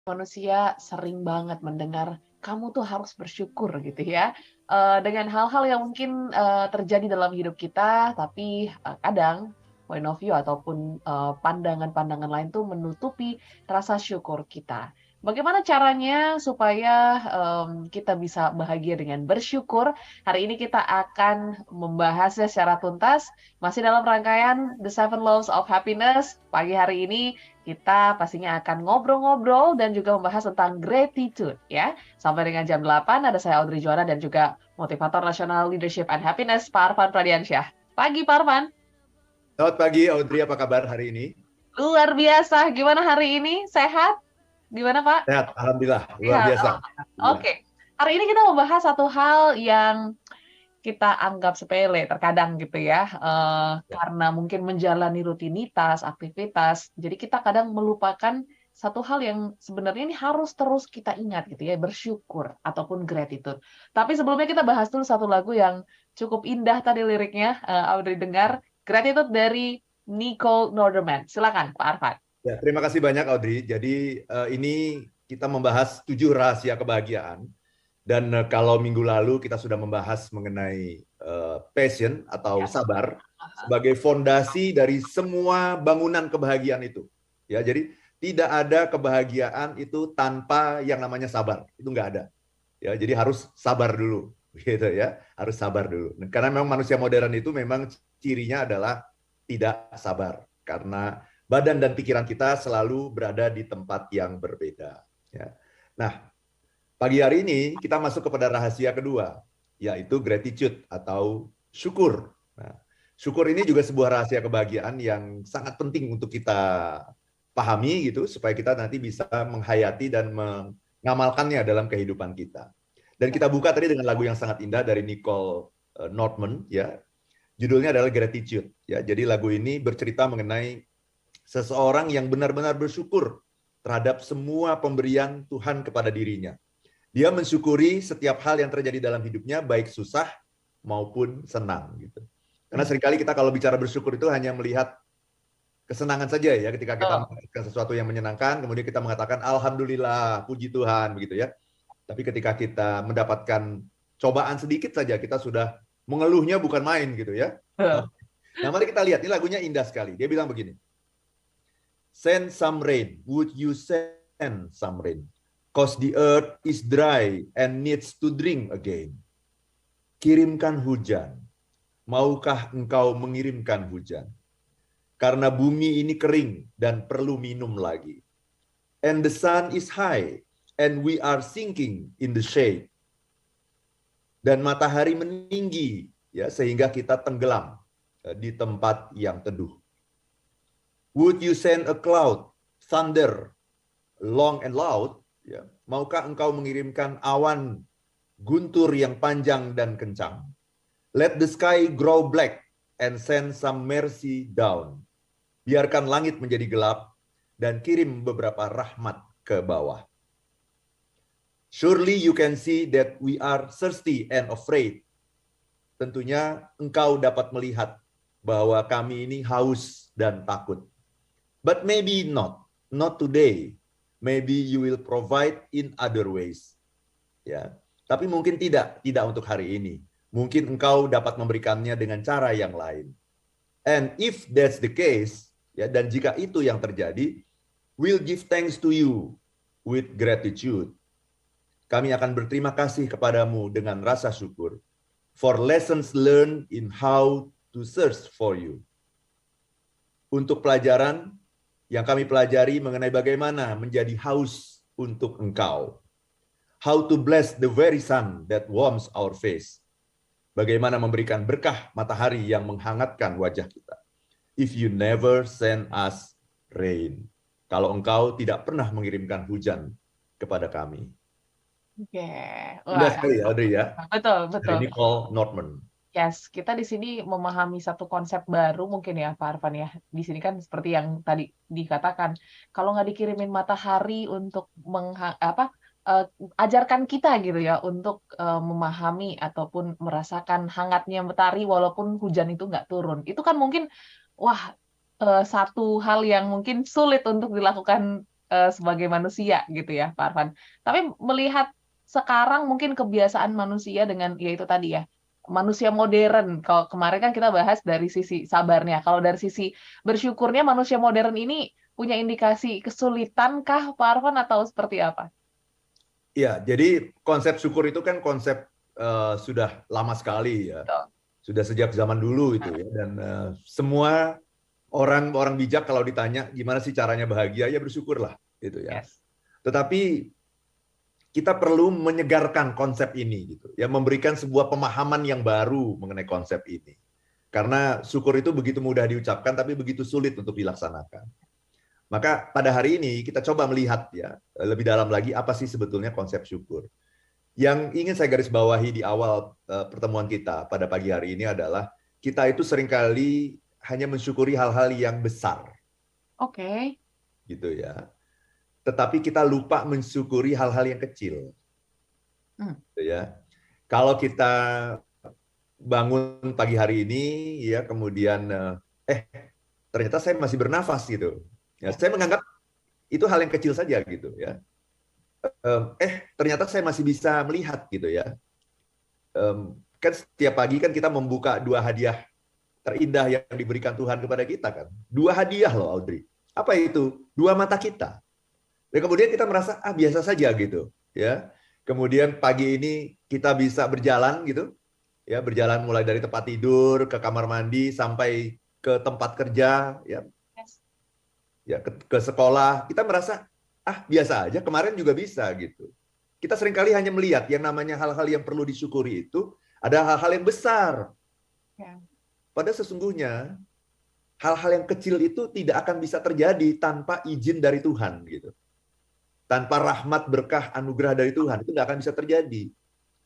Manusia sering banget mendengar, "Kamu tuh harus bersyukur," gitu ya, dengan hal-hal yang mungkin, terjadi dalam hidup kita, tapi, kadang point of view ataupun, pandangan-pandangan lain tuh menutupi rasa syukur kita. Bagaimana caranya supaya, kita bisa bahagia dengan bersyukur? Hari ini kita akan membahasnya secara tuntas, masih dalam rangkaian The Seven Laws of Happiness. Pagi hari ini kita pastinya akan ngobrol-ngobrol dan juga membahas tentang gratitude ya. Sampai dengan jam 8 ada saya Audrey Juwana dan juga motivator nasional Leadership and Happiness Pak Arfan Pradiansyah. Pagi Pak Arfan. Selamat pagi Audrey, apa kabar hari ini? Luar biasa. Gimana hari ini? Sehat? Gimana Pak? Sehat, alhamdulillah, luar Sehat. biasa. Oke. Hari ini kita membahas satu hal yang kita anggap sepele terkadang gitu ya, karena mungkin menjalani rutinitas, aktivitas, jadi kita kadang melupakan satu hal yang sebenarnya ini harus terus kita ingat gitu ya, bersyukur ataupun gratitude. Tapi sebelumnya kita bahas dulu satu lagu yang cukup indah tadi liriknya, Audrey dengar, Gratitude dari Nicole Norderman. Silakan Pak Arfan. Ya, terima kasih banyak Audrey. Jadi ini kita membahas 7 rahasia kebahagiaan. Dan kalau minggu lalu kita sudah membahas mengenai passion atau sabar sebagai fondasi dari semua bangunan kebahagiaan itu. Ya, jadi tidak ada kebahagiaan itu tanpa yang namanya sabar. Itu nggak ada. Ya, jadi harus sabar dulu, gitu ya. Harus sabar dulu. Karena memang manusia modern itu memang cirinya adalah tidak sabar karena badan dan pikiran kita selalu berada di tempat yang berbeda. Ya. Nah, pagi hari ini kita masuk kepada rahasia kedua, yaitu gratitude atau syukur. Nah, syukur ini juga sebuah rahasia kebahagiaan yang sangat penting untuk kita pahami gitu, supaya kita nanti bisa menghayati dan mengamalkannya dalam kehidupan kita. Dan kita buka tadi dengan lagu yang sangat indah dari Nicole Norderman, ya. Judulnya adalah Gratitude. Ya, jadi lagu ini bercerita mengenai seseorang yang benar-benar bersyukur terhadap semua pemberian Tuhan kepada dirinya. Dia mensyukuri setiap hal yang terjadi dalam hidupnya, baik susah maupun senang. Gitu. Karena seringkali kita kalau bicara bersyukur itu hanya melihat kesenangan saja ya, ketika kita mendapatkan sesuatu yang menyenangkan, kemudian kita mengatakan Alhamdulillah, puji Tuhan, begitu ya. Tapi ketika kita mendapatkan cobaan sedikit saja, kita sudah mengeluhnya bukan main gitu ya. Nah, mari kita lihat, ini lagunya indah sekali. Dia bilang begini, "Send some rain, would you send some rain? Cause the earth is dry and needs to drink again." Kirimkan hujan, maukah engkau mengirimkan hujan? Karena bumi ini kering dan perlu minum lagi. And the sun is high and we are sinking in the shade. Dan matahari meninggi ya, sehingga kita tenggelam di tempat yang teduh. Would you send a cloud, thunder, long and loud? Ya, maukah engkau mengirimkan awan guntur yang panjang dan kencang? Let the sky grow black and send some mercy down. Biarkan langit menjadi gelap dan kirim beberapa rahmat ke bawah. Surely you can see that we are thirsty and afraid. Tentunya engkau dapat melihat bahwa kami ini haus dan takut. But maybe not today. Maybe you will provide in other ways. Ya, tapi mungkin tidak untuk hari ini. Mungkin engkau dapat memberikannya dengan cara yang lain. And if that's the case, ya, dan jika itu yang terjadi, we'll give thanks to you with gratitude. Kami akan berterima kasih kepadamu dengan rasa syukur for lessons learned in how to search for you. Untuk pelajaran yang kami pelajari mengenai bagaimana menjadi haus untuk engkau. How to bless the very sun that warms our face. Bagaimana memberikan berkah matahari yang menghangatkan wajah kita. If you never send us rain. Kalau engkau tidak pernah mengirimkan hujan kepada kami. Oke. Indah Wah, sekali ya, Audrey ya. betul. Dari Nicole Norderman. Yes, kita di sini memahami satu konsep baru mungkin ya Pak Arfan ya. Di sini kan seperti yang tadi dikatakan, kalau nggak dikirimin matahari untuk ajarkan kita gitu ya untuk memahami ataupun merasakan hangatnya matahari walaupun hujan itu nggak turun. Itu kan mungkin wah satu hal yang mungkin sulit untuk dilakukan sebagai manusia gitu ya, Pak Arfan. Tapi melihat sekarang mungkin kebiasaan manusia dengan ya itu tadi ya, manusia modern. Kalau kemarin kan kita bahas dari sisi sabarnya. Kalau dari sisi bersyukurnya manusia modern ini punya indikasi kesulitan kah, Pak Arfan, atau seperti apa? Iya, jadi konsep syukur itu kan konsep sudah lama sekali ya. Betul. Sudah sejak zaman dulu itu ya. Dan semua orang bijak kalau ditanya gimana sih caranya bahagia, ya bersyukurlah gitu ya. Yes. Tetapi kita perlu menyegarkan konsep ini gitu ya, memberikan sebuah pemahaman yang baru mengenai konsep ini. Karena syukur itu begitu mudah diucapkan tapi begitu sulit untuk dilaksanakan. Maka pada hari ini kita coba melihat ya lebih dalam lagi apa sih sebetulnya konsep syukur. Yang ingin saya garis bawahi di awal pertemuan kita pada pagi hari ini adalah kita itu seringkali hanya mensyukuri hal-hal yang besar. Oke. Gitu ya. Tetapi kita lupa mensyukuri hal-hal yang kecil. Gitu ya. Kalau kita bangun pagi hari ini ya kemudian ternyata saya masih bernafas gitu. Ya, saya menganggap itu hal yang kecil saja gitu ya. Ternyata saya masih bisa melihat gitu ya. Kan setiap pagi kan kita membuka 2 hadiah terindah yang diberikan Tuhan kepada kita kan. 2 hadiah loh Audrey. Apa itu? 2 mata kita. Dan kemudian kita merasa biasa saja gitu ya. Kemudian pagi ini kita bisa berjalan gitu. Ya, berjalan mulai dari tempat tidur ke kamar mandi sampai ke tempat kerja ya. Ya, ke sekolah. Kita merasa biasa aja, kemarin juga bisa gitu. Kita seringkali hanya melihat yang namanya hal-hal yang perlu disyukuri itu ada hal-hal yang besar. Ya. Padahal sesungguhnya hal-hal yang kecil itu tidak akan bisa terjadi tanpa izin dari Tuhan gitu. Tanpa rahmat, berkah, anugerah dari Tuhan itu nggak akan bisa terjadi.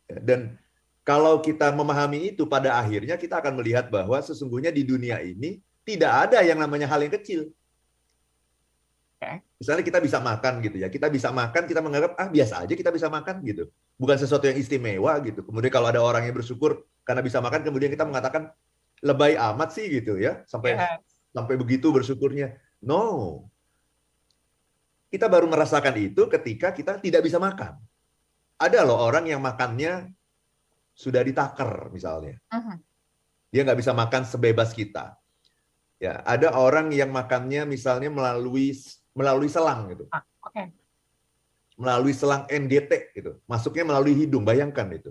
Dan kalau kita memahami itu, pada akhirnya kita akan melihat bahwa sesungguhnya di dunia ini tidak ada yang namanya hal yang kecil. Misalnya kita bisa makan gitu ya, kita bisa makan, kita menganggap biasa aja kita bisa makan gitu, bukan sesuatu yang istimewa gitu. Kemudian kalau ada orang yang bersyukur karena bisa makan, kemudian kita mengatakan lebay amat sih gitu ya, sampai begitu bersyukurnya. No, kita baru merasakan itu ketika kita tidak bisa makan. Ada loh orang yang makannya sudah ditakar misalnya, dia nggak bisa makan sebebas kita. Ya, ada orang yang makannya misalnya melalui selang gitu. Melalui selang NGT gitu. Masuknya melalui hidung, bayangkan itu.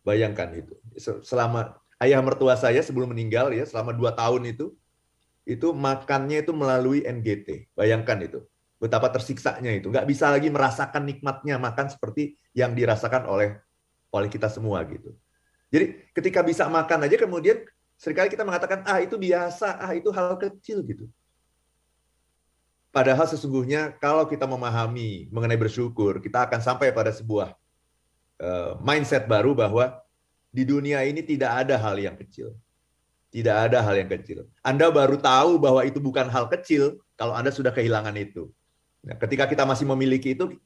Bayangkan itu. Selama ayah mertua saya sebelum meninggal ya, selama 2 tahun itu makannya itu melalui NGT. Bayangkan itu. Betapa tersiksanya itu. Nggak bisa lagi merasakan nikmatnya makan seperti yang dirasakan oleh kita semua gitu. Jadi ketika bisa makan aja kemudian seringkali kita mengatakan, itu biasa, itu hal kecil gitu. Padahal sesungguhnya kalau kita memahami mengenai bersyukur, kita akan sampai pada sebuah mindset baru bahwa di dunia ini tidak ada hal yang kecil. Tidak ada hal yang kecil. Anda baru tahu bahwa itu bukan hal kecil kalau Anda sudah kehilangan itu. Nah, ketika kita masih memiliki itu,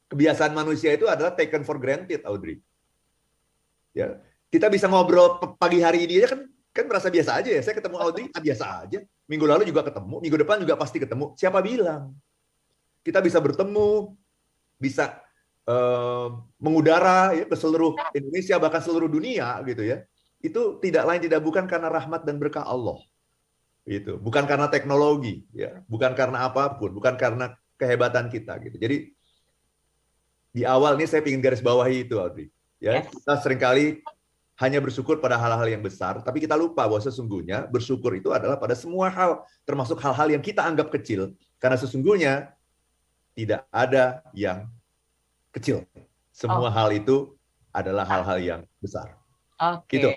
kebiasaan manusia itu adalah taken for granted, Audrey. Ya, kita bisa ngobrol pagi hari ini aja kan merasa biasa aja ya. Saya ketemu Audrey, biasa aja. Minggu lalu juga ketemu, minggu depan juga pasti ketemu. Siapa bilang? Kita bisa bertemu, bisa mengudara ya ke seluruh Indonesia, bahkan seluruh dunia gitu ya. Itu tidak lain tidak bukan karena rahmat dan berkah Allah. Gitu. Bukan karena teknologi, ya, bukan karena apapun, bukan karena kehebatan kita gitu. Jadi di awal ini saya ingin garis bawahi itu, Audrey. Ya, kita seringkali hanya bersyukur pada hal-hal yang besar, tapi kita lupa bahwa sesungguhnya bersyukur itu adalah pada semua hal, termasuk hal-hal yang kita anggap kecil, karena sesungguhnya tidak ada yang kecil. Semua hal itu adalah hal-hal yang besar. Oke. Gitu.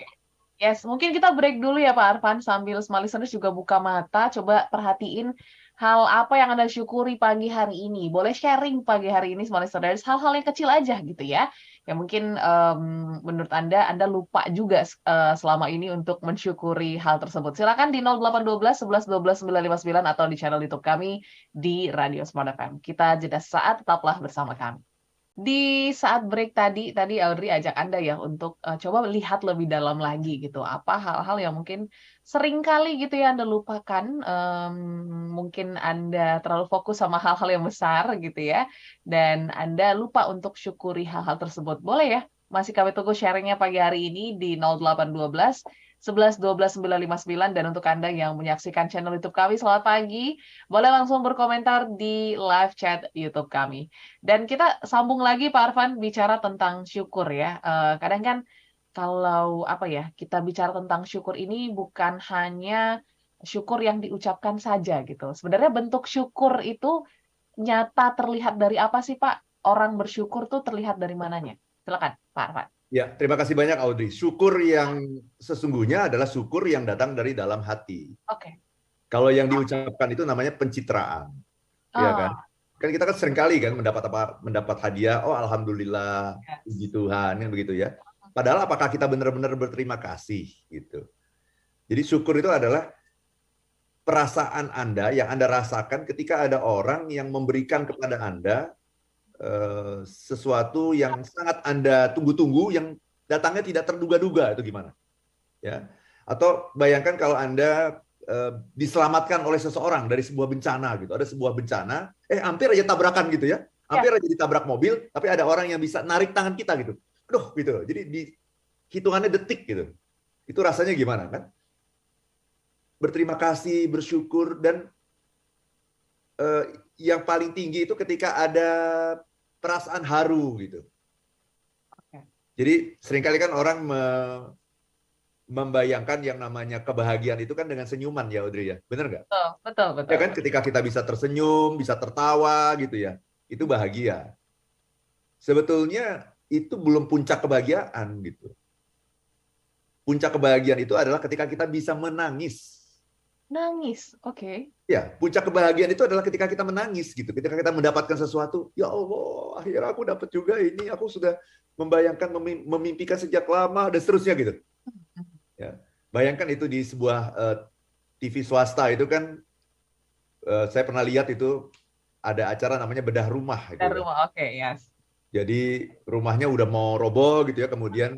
Yes, mungkin kita break dulu ya Pak Arfan, sambil semua listeners juga buka mata, coba perhatiin hal apa yang Anda syukuri pagi hari ini. Boleh sharing pagi hari ini semua listeners, hal-hal yang kecil aja gitu ya. Ya mungkin menurut Anda lupa juga selama ini untuk mensyukuri hal tersebut. Silakan di 0812 11 12 959 atau di channel YouTube kami di Radio Smart FM. Kita jeda sesaat, tetaplah bersama kami. Di saat break tadi Audrey ajak Anda ya untuk, coba lihat lebih dalam lagi gitu, apa hal-hal yang mungkin sering kali gitu ya Anda lupakan, mungkin Anda terlalu fokus sama hal-hal yang besar gitu ya, dan Anda lupa untuk syukuri hal-hal tersebut. Boleh ya, masih kami tunggu sharing-nya pagi hari ini di 0812 11 12 959 dan untuk Anda yang menyaksikan channel YouTube kami, selamat pagi, boleh langsung berkomentar di live chat YouTube kami. Dan kita sambung lagi Pak Arfan bicara tentang syukur ya. Kadang kan kalau apa ya, kita bicara tentang syukur ini bukan hanya syukur yang diucapkan saja gitu. Sebenarnya bentuk syukur itu nyata terlihat dari apa sih Pak? Orang bersyukur tuh terlihat dari mananya? Silakan Pak Arfan. Ya, terima kasih banyak Audrey. Syukur yang sesungguhnya adalah syukur yang datang dari dalam hati. Oke. Kalau yang diucapkan itu namanya pencitraan, ya kan? Oh, Kan kita kan sering kali kan mendapat hadiah, oh alhamdulillah, yes. puji Tuhan, kan begitu ya. Padahal apakah kita benar-benar berterima kasih gitu. Jadi syukur itu adalah perasaan Anda yang Anda rasakan ketika ada orang yang memberikan kepada Anda sesuatu yang sangat Anda tunggu-tunggu yang datangnya tidak terduga-duga, itu gimana? Ya. Atau bayangkan kalau Anda diselamatkan oleh seseorang dari sebuah bencana gitu. Ada sebuah bencana, hampir aja tabrakan gitu ya. Hampir aja ditabrak mobil, tapi ada orang yang bisa narik tangan kita gitu. Aduh gitu. Jadi di hitungannya detik gitu. Itu rasanya gimana kan? Berterima kasih, bersyukur, dan yang paling tinggi itu ketika ada perasaan haru gitu. Jadi seringkali kan orang membayangkan yang namanya kebahagiaan itu kan dengan senyuman ya Audrey ya, benar nggak? Betul. Ya kan ketika kita bisa tersenyum, bisa tertawa gitu ya, itu bahagia. Sebetulnya itu belum puncak kebahagiaan gitu. Puncak kebahagiaan itu adalah ketika kita bisa menangis. Nangis, oke. Ya, puncak kebahagiaan itu adalah ketika kita menangis gitu. Ketika kita mendapatkan sesuatu, ya Allah, akhirnya aku dapat juga ini. Aku sudah membayangkan, memimpikan sejak lama dan seterusnya gitu. Ya, bayangkan itu di sebuah TV swasta itu kan, saya pernah lihat itu ada acara namanya bedah rumah. Gitu Bedah ya. rumah, oke, yes. Jadi rumahnya udah mau roboh gitu ya, kemudian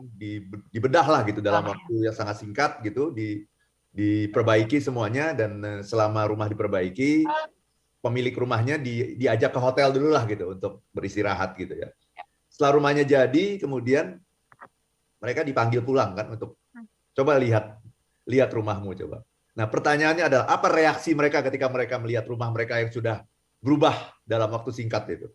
dibedah lah gitu dalam waktu yang sangat singkat gitu, diperbaiki semuanya, dan selama rumah diperbaiki, pemilik rumahnya diajak ke hotel dulu lah gitu untuk beristirahat gitu ya. Setelah rumahnya jadi, kemudian mereka dipanggil pulang kan untuk coba lihat rumahmu coba. Nah pertanyaannya adalah apa reaksi mereka ketika mereka melihat rumah mereka yang sudah berubah dalam waktu singkat itu?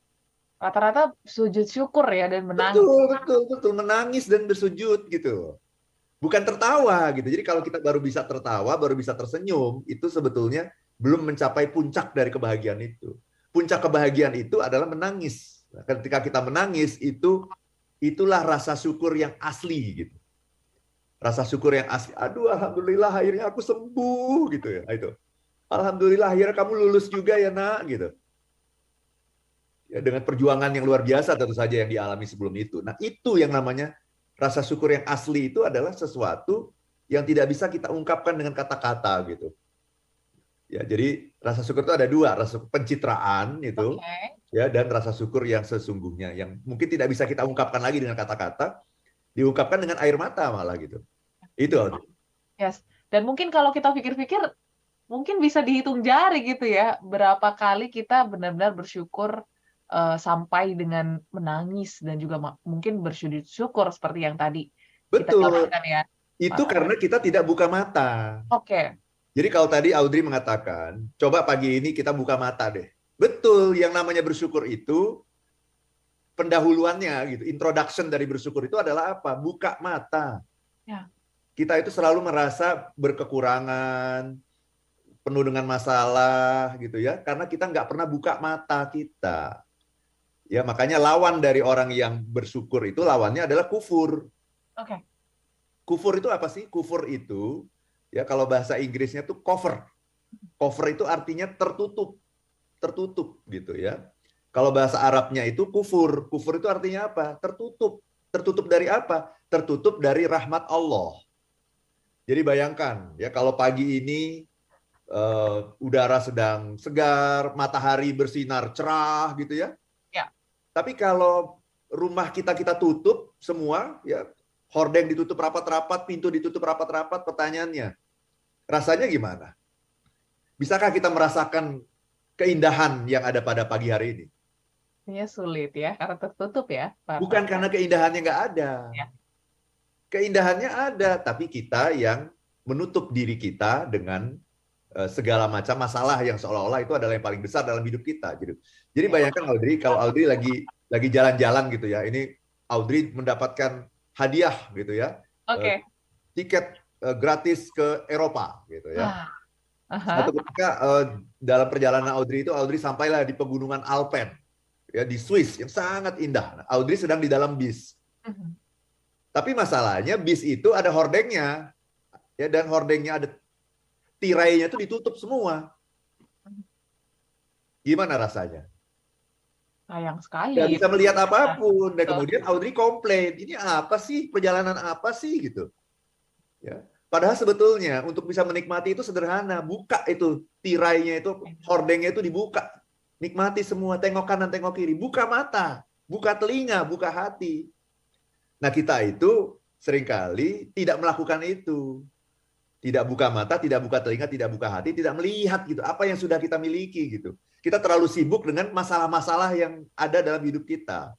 Rata-rata sujud syukur ya dan menangis. Betul, menangis dan bersujud gitu. Bukan tertawa gitu. Jadi kalau kita baru bisa tertawa, baru bisa tersenyum, itu sebetulnya belum mencapai puncak dari kebahagiaan itu. Puncak kebahagiaan itu adalah menangis. Nah, ketika kita menangis, itulah rasa syukur yang asli gitu. Rasa syukur yang asli. Aduh, alhamdulillah akhirnya aku sembuh gitu ya. Itu. Alhamdulillah akhirnya kamu lulus juga ya nak gitu. Ya, dengan perjuangan yang luar biasa tentu saja yang dialami sebelum itu. Nah, itu yang namanya rasa syukur yang asli, itu adalah sesuatu yang tidak bisa kita ungkapkan dengan kata-kata gitu. Ya, jadi rasa syukur itu ada dua, rasa pencitraan itu, ya, dan rasa syukur yang sesungguhnya, yang mungkin tidak bisa kita ungkapkan lagi dengan kata-kata, diungkapkan dengan air mata malah gitu. Itu. Yes. Dan mungkin kalau kita pikir-pikir, mungkin bisa dihitung jari gitu ya, berapa kali kita benar-benar bersyukur sampai dengan menangis dan juga mungkin bersujud syukur seperti yang tadi kita jelaskan ya. Itu karena kita tidak buka mata. Oke. Jadi kalau tadi Audrey mengatakan, coba pagi ini kita buka mata deh. Betul, yang namanya bersyukur itu pendahuluannya gitu, introduction dari bersyukur itu adalah apa? Buka mata. Ya. Kita itu selalu merasa berkekurangan, penuh dengan masalah gitu ya, karena kita nggak pernah buka mata kita. Ya, makanya lawan dari orang yang bersyukur itu lawannya adalah kufur. Oke. Kufur itu apa sih? Kufur itu ya kalau bahasa Inggrisnya tuh cover. Cover itu artinya tertutup. Tertutup gitu ya. Kalau bahasa Arabnya itu kufur. Kufur itu artinya apa? Tertutup. Tertutup dari apa? Tertutup dari rahmat Allah. Jadi bayangkan ya kalau pagi ini udara sedang segar, matahari bersinar cerah gitu ya. Ya. Tapi kalau rumah kita tutup semua, ya hordeng ditutup rapat-rapat, pintu ditutup rapat-rapat, pertanyaannya, rasanya gimana? Bisakah kita merasakan keindahan yang ada pada pagi hari ini? Ini sulit ya, karena tertutup ya, Pak Bukan Arfan. karena keindahannya nggak ada. Ya. Keindahannya ada, tapi kita yang menutup diri kita dengan segala macam masalah yang seolah-olah itu adalah yang paling besar dalam hidup kita gitu. Jadi bayangkan Audrey, kalau Audrey lagi jalan-jalan gitu ya, ini Audrey mendapatkan hadiah gitu ya, Oke. tiket gratis ke Eropa gitu ya. Aha. Suatu ketika dalam perjalanan Audrey itu, Audrey sampailah di pegunungan Alpen ya, di Swiss yang sangat indah. Audrey sedang di dalam bis. Tapi masalahnya bis itu ada hordengnya ya, dan hordengnya ada tirainya itu ditutup semua. Gimana rasanya? Sayang sekali. Nggak bisa melihat apapun. Dan kemudian Audrey komplain, ini apa sih, perjalanan apa sih gitu. Ya. Padahal sebetulnya untuk bisa menikmati itu sederhana. Buka itu tirainya itu, hordengnya itu dibuka. Nikmati semua, tengok kanan, tengok kiri. Buka mata, buka telinga, buka hati. Nah kita itu seringkali tidak melakukan itu. Tidak buka mata, tidak buka telinga, tidak buka hati, tidak melihat gitu apa yang sudah kita miliki gitu. Kita terlalu sibuk dengan masalah-masalah yang ada dalam hidup kita.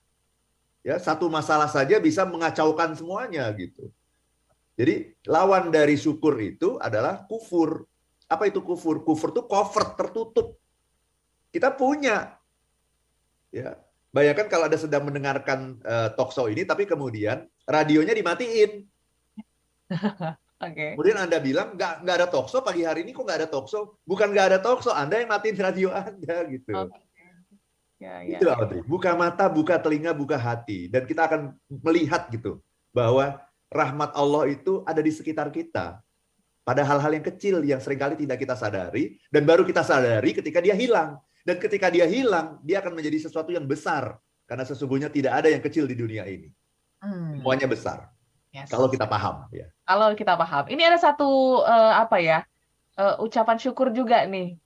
Ya, satu masalah saja bisa mengacaukan semuanya gitu. Jadi lawan dari syukur itu adalah kufur. Apa itu kufur? Kufur itu cover, tertutup. Kita punya. Ya. Bayangkan kalau Anda sedang mendengarkan talk show ini, tapi kemudian radionya dimatiin. Oke. Kemudian Anda bilang, nggak ada talk show pagi hari ini, kok nggak ada talk show? Bukan nggak ada talk show, Anda yang matiin radio Anda gitu. Ya, Itu Audrey. Buka mata, buka telinga, buka hati. Dan kita akan melihat gitu, bahwa rahmat Allah itu ada di sekitar kita. Pada hal-hal yang kecil yang seringkali tidak kita sadari, dan baru kita sadari ketika dia hilang. Dan ketika dia hilang, dia akan menjadi sesuatu yang besar. Karena sesungguhnya tidak ada yang kecil di dunia ini. Semuanya besar. Yes. Kalau kita paham. Ya. Kalau kita paham. Ini ada satu ucapan syukur juga nih,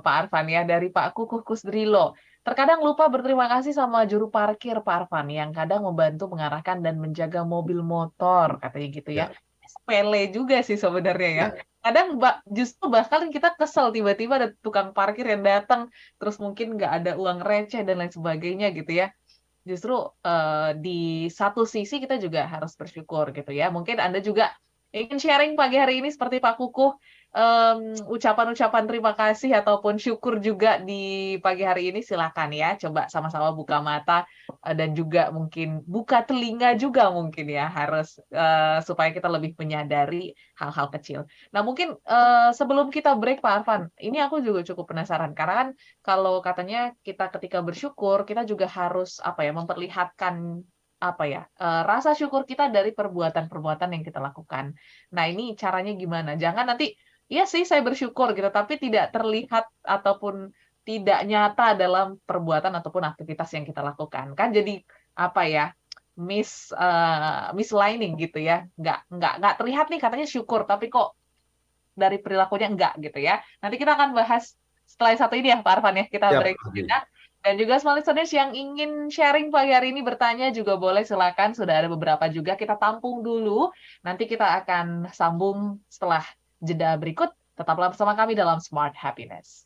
Pak Arfan ya, dari Pak Kukuh Kusdrilo. Terkadang lupa berterima kasih sama juru parkir, Pak Arfan, yang kadang membantu mengarahkan dan menjaga mobil motor, katanya gitu ya. Sepele juga sih sebenarnya ya. Kadang justru bahkan kita kesel tiba-tiba ada tukang parkir yang datang, terus mungkin nggak ada uang receh dan lain sebagainya gitu ya. Justru di satu sisi kita juga harus bersyukur gitu ya. Mungkin Anda juga ingin sharing pagi hari ini seperti Pak Kukuh, ucapan-ucapan terima kasih ataupun syukur juga di pagi hari ini, silakan ya. Coba sama-sama buka mata dan juga mungkin buka telinga juga mungkin ya, harus supaya kita lebih menyadari hal-hal kecil. Nah mungkin sebelum kita break Pak Arfan, ini aku juga cukup penasaran karena kan kalau katanya kita ketika bersyukur kita juga harus memperlihatkan rasa syukur kita dari perbuatan-perbuatan yang kita lakukan. Nah ini caranya gimana? Jangan nanti iya sih saya bersyukur gitu, tapi tidak terlihat ataupun tidak nyata dalam perbuatan ataupun aktivitas yang kita lakukan. Kan jadi mislining gitu ya. Nggak terlihat nih katanya syukur, tapi kok dari perilakunya enggak gitu ya. Nanti kita akan bahas setelah satu ini ya Pak Arfan ya. Kita break sejenak. Dan juga small listeners yang ingin sharing pagi hari ini bertanya juga boleh, silakan. Sudah ada beberapa juga, kita tampung dulu. Nanti kita akan sambung setelah jeda berikut. Tetaplah bersama kami dalam Smart Happiness.